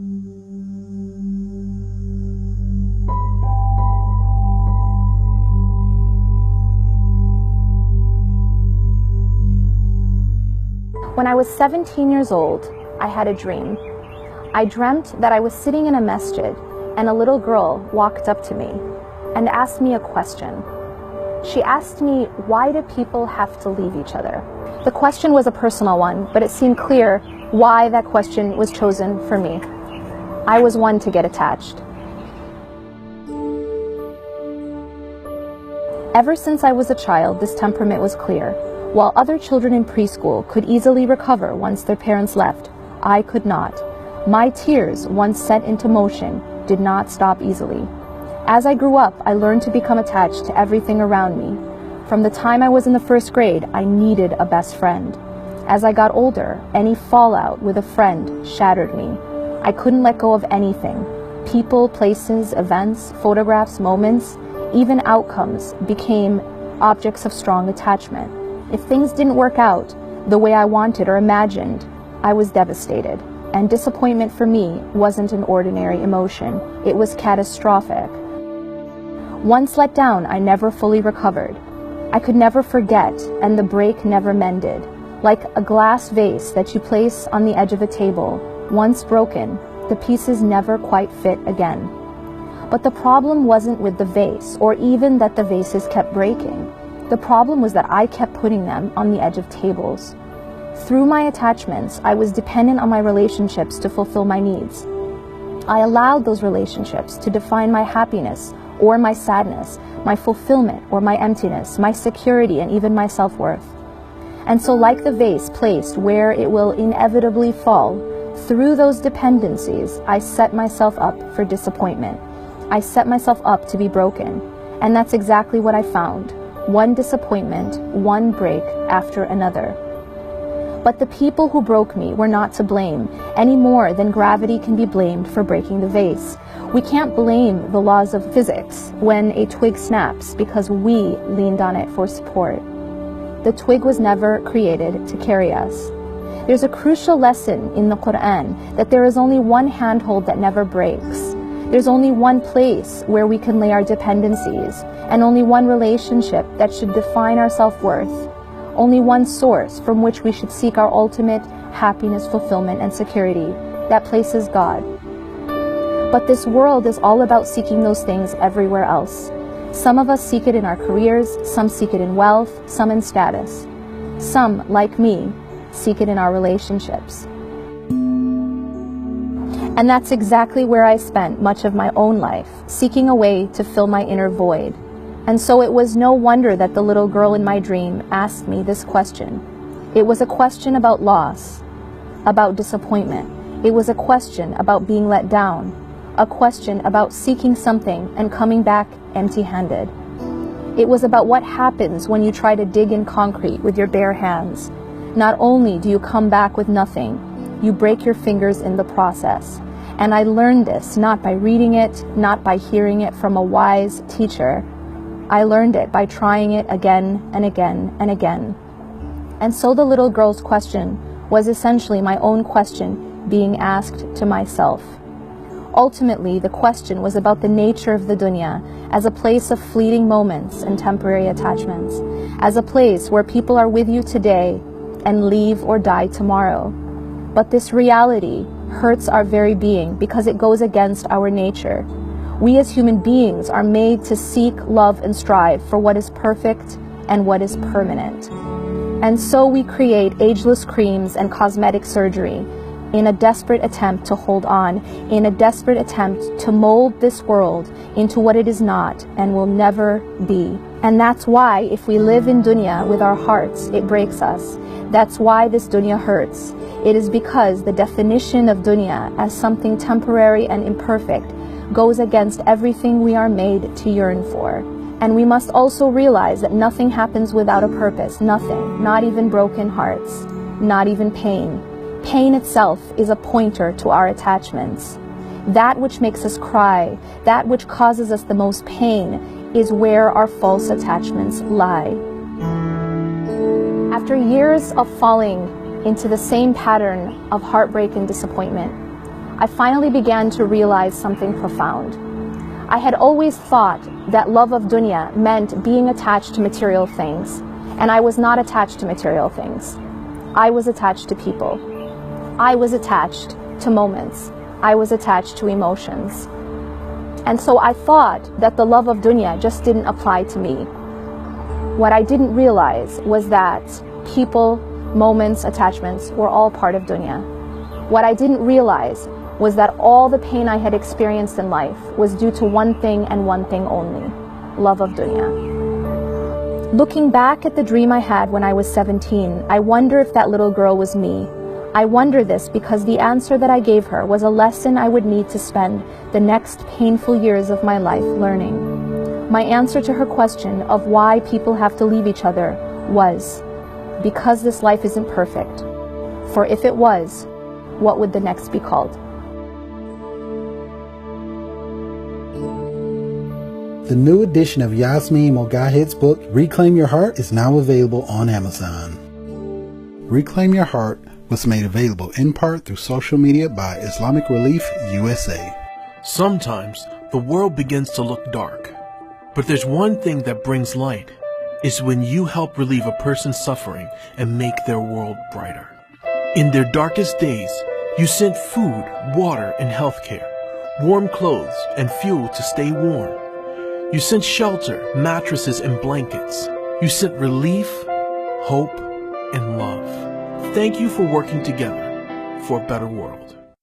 When I was 17 years old, I had a dream. I dreamt that I was sitting in a masjid and a little girl walked up to me and asked me a question. She asked me, why do people have to leave each other? The question was a personal one, but it seemed clear why that question was chosen for me. I was one to get attached. Ever since I was a child, this temperament was clear. While other children in preschool could easily recover once their parents left, I could not. My tears, once set into motion, did not stop easily. As I grew up, I learned to become attached to everything around me. From the time I was in the first grade, I needed a best friend. As I got older, any fallout with a friend shattered me. I couldn't let go of anything. People, places, events, photographs, moments, even outcomes became objects of strong attachment. If things didn't work out the way I wanted or imagined, I was devastated. And disappointment for me wasn't an ordinary emotion. It was catastrophic. Once let down, I never fully recovered. I could never forget, and the break never mended. Like a glass vase that you place on the edge of a table, once broken, the pieces never quite fit again. But the problem wasn't with the vase, or even that the vases kept breaking. The problem was that I kept putting them on the edge of tables. Through my attachments, I was dependent on my relationships to fulfill my needs. I allowed those relationships to define my happiness or my sadness, my fulfillment or my emptiness, my security and even my self-worth. And so like the vase placed where it will inevitably fall, through those dependencies, I set myself up for disappointment. I set myself up to be broken. And that's exactly what I found. One disappointment, one break after another. But the people who broke me were not to blame, any more than gravity can be blamed for breaking the vase. We can't blame the laws of physics when a twig snaps because we leaned on it for support. The twig was never created to carry us. There's a crucial lesson in the Quran that there is only one handhold that never breaks. There's only one place where we can lay our dependencies, and only one relationship that should define our self-worth. Only one source from which we should seek our ultimate happiness, fulfillment, and security. That place is God. But this world is all about seeking those things everywhere else. Some of us seek it in our careers, some seek it in wealth, some in status. Some, like me, seek it in our relationships. And that's exactly where I spent much of my own life, seeking a way to fill my inner void. And so it was no wonder that the little girl in my dream asked me this question. It was a question about loss, about disappointment. It was a question about being let down, a question about seeking something and coming back empty-handed. It was about what happens when you try to dig in concrete with your bare hands. Not only do you come back with nothing, you break your fingers in the process. And I learned this not by reading it, not by hearing it from a wise teacher. I learned it by trying it again and again and again. And so the little girl's question was essentially my own question being asked to myself. Ultimately, the question was about the nature of the dunya as a place of fleeting moments and temporary attachments, as a place where people are with you today and leave or die tomorrow. But this reality hurts our very being because it goes against our nature. We as human beings are made to seek, love, and strive for what is perfect and what is permanent. And so we create ageless creams and cosmetic surgery in a desperate attempt to hold on, in a desperate attempt to mold this world into what it is not and will never be. And that's why if we live in dunya with our hearts, it breaks us. That's why this dunya hurts. It is because the definition of dunya as something temporary and imperfect goes against everything we are made to yearn for. And we must also realize that nothing happens without a purpose, nothing, not even broken hearts, not even pain. Pain itself is a pointer to our attachments. That which makes us cry, that which causes us the most pain, is where our false attachments lie. After years of falling into the same pattern of heartbreak and disappointment, I finally began to realize something profound. I had always thought that love of dunya meant being attached to material things, and I was not attached to material things. I was attached to people. I was attached to moments. I was attached to emotions. And so I thought that the love of dunya just didn't apply to me. What I didn't realize was that people, moments, attachments were all part of dunya. What I didn't realize was that all the pain I had experienced in life was due to one thing and one thing only: love of dunya. Looking back at the dream I had when I was 17, I wonder if that little girl was me. I wonder this because the answer that I gave her was a lesson I would need to spend the next painful years of my life learning. My answer to her question of why people have to leave each other was, because this life isn't perfect. For if it was, what would the next be called? The new edition of Yasmin Mogahed's book, Reclaim Your Heart, is now available on Amazon. Reclaim Your Heart was made available in part through social media by Islamic Relief USA. Sometimes the world begins to look dark, but there's one thing that brings light. It's when you help relieve a person's suffering and make their world brighter. In their darkest days, you sent food, water, and healthcare, warm clothes, and fuel to stay warm. You sent shelter, mattresses, and blankets. You sent relief, hope, and love. Thank you for working together for a better world.